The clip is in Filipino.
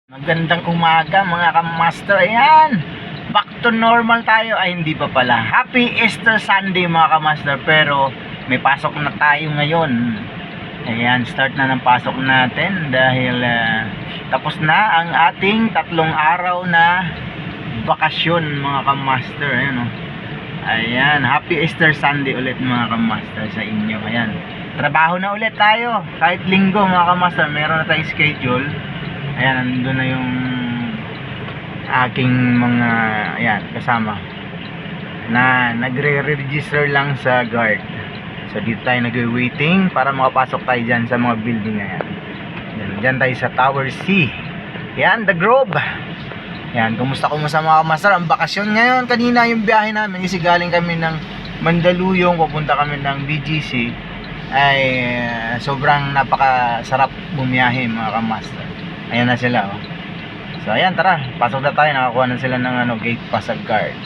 Magandang umaga mga kamaster. Ayan, back to normal tayo. Ay hindi pa pala. Happy Easter Sunday mga kamaster. Pero may pasok na tayo ngayon. Ayan, start na ng pasok natin. Dahil tapos na ang ating 3 araw na bakasyon mga kamaster. Ayan, oh. Ayan, happy Easter Sunday ulit mga kamaster sa inyo. Ayan, trabaho na ulit tayo. Kahit linggo mga kamaster, meron na tayong schedule. Ayan, nandun na yung aking mga kasama na nagre-register lang sa guard. So dito tayo nag-waiting para makapasok tayo dyan sa mga building na yan. Dyan tayo sa Tower C. Yan, The Grove. Yan, kumusta mga kamaster? Ang bakasyon ngayon, kanina yung biyahe namin kasi galing kami ng Mandaluyong, papunta kami ng BGC. Ay sobrang napakasarap bumiyahe mga kamaster. Ayan na sila, oh. So ayan, tara, pasok na tayo. Nakakuha na sila ng gate pass sa guard.